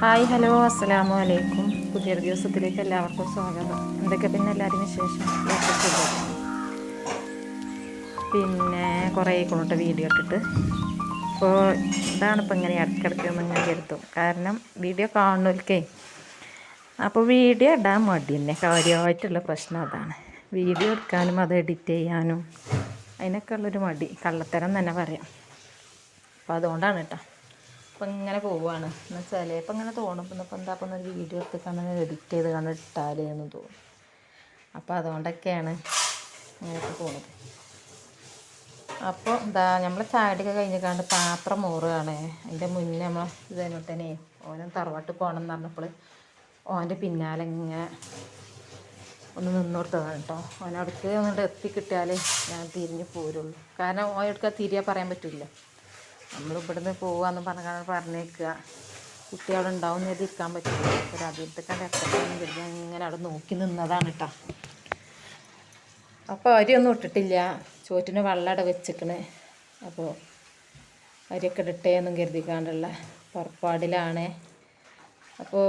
Hi hello അസ്സലാമു അലൈക്കും. പുതിയൊരു ദിവസത്തിലേക്ക് എല്ലാവർക്കും സ്വാഗതം. എന്തൊക്കെ പിന്നെ എല്ലാവരും വിശേഷം? പിന്നെ കുറേ കൊണ്ടിട്ട് വീഡിയോ ഇട്ടിട്ട് ഇപ്പോൾ ഇതാണിപ്പോൾ ഇങ്ങനെ ഇടയ്ക്കിടയ്ക്ക് ഇങ്ങനെ കരുത്തും. കാരണം വീഡിയോ കാണുന്നവർക്കേ അപ്പോൾ വീഡിയോ ഇടാൻ മടി തന്നെ കാര്യമായിട്ടുള്ള പ്രശ്നം അതാണ്. വീഡിയോ എടുക്കാനും അത് എഡിറ്റ് ചെയ്യാനും അതിനൊക്കെ ഉള്ളൊരു മടി, കള്ളത്തരം തന്നെ പറയാം. അപ്പോൾ അതുകൊണ്ടാണ് കേട്ടോ അപ്പം ഇങ്ങനെ പോവുകയാണ്. എന്ന് വെച്ചാൽ ഇപ്പം ഇങ്ങനെ തോന്നും ഇപ്പം എന്താ അപ്പം ഒരു വീഡിയോ എടുത്തിട്ട് എഡിറ്റ് ചെയ്ത് കണ്ട് ഇട്ടാലേ എന്ന് തോന്നും. അപ്പോൾ അതുകൊണ്ടൊക്കെയാണ് ഇങ്ങനെയൊക്കെ പോകുന്നത്. അപ്പോൾ എന്താ നമ്മൾ ചായടിയൊക്കെ കഴിഞ്ഞിക്കാണ്ട് പാത്രം മോറുകയാണ്. അതിൻ്റെ മുന്നേ നമ്മൾ ഇതേനോട്ടനെ ഓനും തറവാട്ട് പോകണം എന്ന് പറഞ്ഞപ്പോൾ ഓൻ്റെ പിന്നാലെ ഇങ്ങനെ ഒന്ന് നിന്ന് കൊടുത്തതാണ് കേട്ടോ. ഓനടുത്ത് ഒന്നിട്ട് എത്തിക്കിട്ടിയാൽ ഞാൻ തിരിഞ്ഞ് പോരുള്ളൂ. കാരണം ഓൻ എടുക്കാൻ തിരിയാൻ പറയാൻ പറ്റില്ല. നമ്മൾ ഇവിടുന്ന് പോവാന്ന് പറഞ്ഞേക്കുക, കുട്ടികളുണ്ടാവും നേരം ഇരിക്കാൻ പറ്റില്ല. ഒരു അതിർത്തിക്കാണ്ട് എത്തണമെന്ന് കരുതി അങ്ങനെ അവിടെ നോക്കി നിന്നതാണ് കേട്ടോ. അപ്പോൾ അരിയൊന്നും ഇട്ടിട്ടില്ല, ചോറ്റിന് വെള്ളം അവിടെ വെച്ചിക്കണ്. അപ്പോൾ അരിയൊക്കെ ഇടട്ടേന്നും കരുതിക്കാണ്ടുള്ള പുറപ്പാടിലാണ്. അപ്പോൾ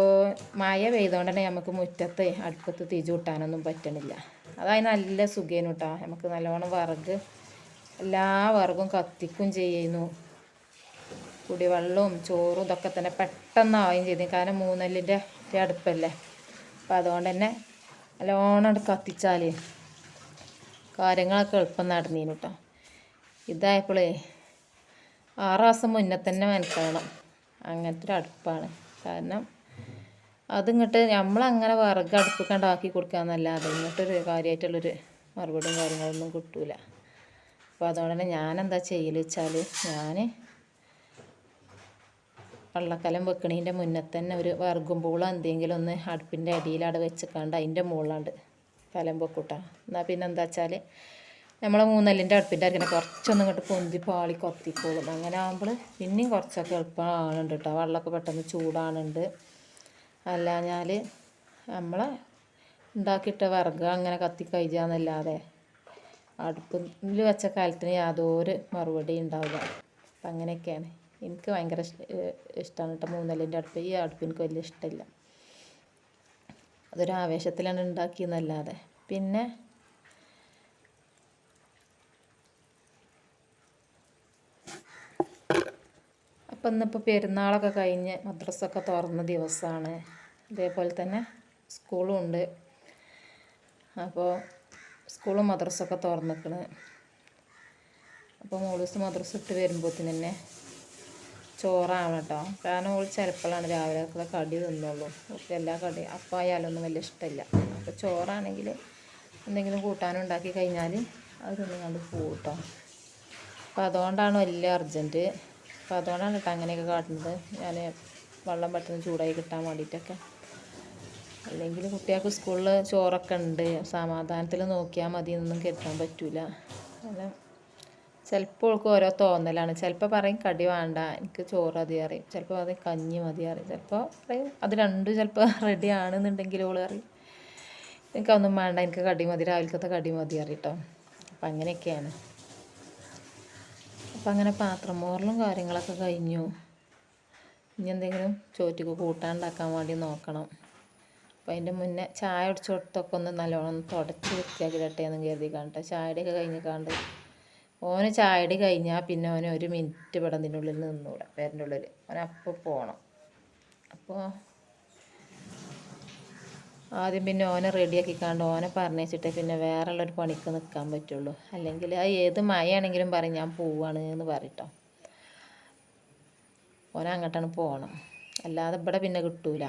മഴ പെയ്തുകൊണ്ട് തന്നെ നമുക്ക് മുറ്റത്ത് അടുപ്പത്ത് തീ ചൂട്ടാനൊന്നും പറ്റണില്ല. അതായത് നല്ല സുഖേനു കേട്ടോ. നമുക്ക് നല്ലോണം വിറക്, എല്ലാ വിറകും കത്തിക്കും ചെയ്യുന്നു. കുടിവെള്ളവും ചോറും ഇതൊക്കെ തന്നെ പെട്ടെന്നാവുകയും ചെയ്തു. കാരണം മൂന്നല്ലിൻ്റെ അടുപ്പല്ലേ. അപ്പോൾ അതുകൊണ്ട് തന്നെ നല്ലോണം കത്തിച്ചാൽ കാര്യങ്ങളൊക്കെ എളുപ്പം നടന്നീനു കേട്ടോ. ഇതായപ്പോഴേ 6 മാസം മുന്നേ തന്നെ മനസ്സിലാക്കണം അങ്ങനത്തെ ഒരു അടുപ്പാണ്. കാരണം അതിങ്ങോട്ട് നമ്മളങ്ങനെ വിറക് അടുപ്പ് കണ്ടാക്കി കൊടുക്കാമെന്നല്ലാതെ ഇങ്ങോട്ടൊരു കാര്യമായിട്ടുള്ളൊരു മറുപടിയും കാര്യങ്ങളൊന്നും കിട്ടൂല. അപ്പോൾ അതുകൊണ്ട് തന്നെ ഞാനെന്താ ചെയ്യൽ വെച്ചാൽ ഞാൻ വെള്ളക്കലം വെക്കണതിൻ്റെ മുന്നേ തന്നെ ഒരു വിറകുമ്പോളം എന്തെങ്കിലും ഒന്ന് അടുപ്പിൻ്റെ അടിയിൽ അവിടെ വെച്ചിക്കാണ്ട് അതിൻ്റെ മുകളിലാണ്ട് കലം വെക്കൂട്ടാ. എന്നാൽ പിന്നെ എന്താ വെച്ചാൽ നമ്മൾ മൂന്നല്ലിൻ്റെ അടുപ്പിൻ്റെ അരിങ്ങനെ കുറച്ചൊന്നും ഇങ്ങോട്ട് പൊന്തി പാളി കത്തിക്കോളും. അങ്ങനെ ആകുമ്പോൾ പിന്നെയും കുറച്ചൊക്കെ എളുപ്പമാണുണ്ട് കേട്ടോ. വെള്ളമൊക്കെ പെട്ടെന്ന് ചൂടാണുണ്ട്. അല്ലാഞ്ഞാൽ നമ്മളെ ഉണ്ടാക്കിയിട്ട വിറക് അങ്ങനെ കത്തി കഴിച്ചാന്നല്ലാതെ അടുപ്പിൽ വെച്ച കാലത്തിന് യാതൊരു മറുപടി ഉണ്ടാവില്ല. അപ്പം അങ്ങനെയൊക്കെയാണ്. എനിക്ക് ഭയങ്കര ഇഷ്ടമാണ് കേട്ടോ മൂന്നല്ലിൻ്റെ അടുപ്പ്. ഈ അടുപ്പ് എനിക്ക് വലിയ ഇഷ്ടമില്ല. അതൊരു ആവേശത്തിലാണ് ഉണ്ടാക്കിയെന്നല്ലാതെ. പിന്നെ അപ്പം ഇന്നിപ്പോൾ പെരുന്നാളൊക്കെ കഴിഞ്ഞ് മദ്രസൊക്കെ തുറന്ന ദിവസമാണ്. അതേപോലെ തന്നെ സ്കൂളും ഉണ്ട്. അപ്പോൾ സ്കൂളും മദ്രസൊക്കെ തുറന്നിക്കണ്. അപ്പോൾ മോളൂസ് മദ്രസ ഇട്ട് വരുമ്പോഴത്തേന് തന്നെ ചോറാണ് കേട്ടോ. കാരണം ഓൾ ചിലപ്പോഴാണ് രാവിലെ കടി തിന്നുള്ളൂ. എല്ലാ കടി അപ്പം ആയാലൊന്നും വലിയ ഇഷ്ടമില്ല. അപ്പോൾ ചോറാണെങ്കിൽ എന്തെങ്കിലും കൂട്ടാനും ഉണ്ടാക്കി കഴിഞ്ഞാൽ അത് തിന്നും കണ്ട് പോകും കേട്ടോ. അപ്പോൾ അതുകൊണ്ടാണ് വലിയ അർജൻറ്റ്. അപ്പോൾ അതുകൊണ്ടാണ് കേട്ടോ അങ്ങനെയൊക്കെ കാട്ടുന്നത്. ഞാൻ വെള്ളം പെട്ടെന്ന് ചൂടായി കിട്ടാൻ വേണ്ടിയിട്ടൊക്കെ. അല്ലെങ്കിൽ കുട്ടികൾക്ക് സ്കൂളിൽ ചോറൊക്കെ ഉണ്ട്, സമാധാനത്തിൽ നോക്കിയാൽ മതി എന്നൊന്നും കരുതാൻ പറ്റില്ല. അങ്ങനെ ചിലപ്പോൾ ഓൾക്ക് ഓരോ തോന്നലാണ്. ചിലപ്പോൾ പറയും കടി വേണ്ട, എനിക്ക് ചോറ് മതി അറിയും. ചിലപ്പോൾ പറയും കഞ്ഞി മതി അറിയും. ചിലപ്പോൾ പറയും അത് രണ്ടും ചിലപ്പോൾ റെഡി ആണെന്നുണ്ടെങ്കിൽ ഓൾ അറിയും എനിക്കൊന്നും വേണ്ട, എനിക്ക് കടി മതി, രാവിലത്തെ കടി മതി അറിയും കേട്ടോ. അപ്പം അങ്ങനെയൊക്കെയാണ്. അപ്പം അങ്ങനെ പാത്രം മോറലും കാര്യങ്ങളൊക്കെ കഴിഞ്ഞു. ഇനി എന്തെങ്കിലും ചോറ്റിക്ക് കൂട്ടാനുണ്ടാക്കാൻ വേണ്ടി നോക്കണം. അപ്പം അതിൻ്റെ മുന്നേ ചായ അടിച്ചു കൊടുത്തൊക്കെ ഒന്ന് നല്ലോണം തുടച്ച് വൃത്തിയാക്കിയിട്ടെ എന്ന് കരുതി കാണിട്ട് ചായയുടെയൊക്കെ കഴിഞ്ഞിക്കാണ്ട് ഓന് ചായടി കഴിഞ്ഞാൽ പിന്നെ ഓന് ഒരു മിനിറ്റ് ഇവിടെ അതിൻ്റെ ഉള്ളിൽ നിന്നൂടെ, പേരിൻ്റെ ഉള്ളിൽ ഓനപ്പോൾ പോകണം. അപ്പോൾ ആദ്യം പിന്നെ ഓനെ റെഡിയാക്കിക്കാണ്ട് ഓനെ പറഞ്ഞേച്ചിട്ടേ പിന്നെ വേറെ ഉള്ളൊരു പണിക്ക് നിൽക്കാൻ പറ്റുള്ളൂ. അല്ലെങ്കിൽ അത് ഏത് മഴയാണെങ്കിലും പറയും ഞാൻ പോവാണ് എന്ന് പറയട്ടോ. ഓനെ അങ്ങോട്ടാണ് പോകണം, അല്ലാതെ ഇവിടെ പിന്നെ കിട്ടൂല.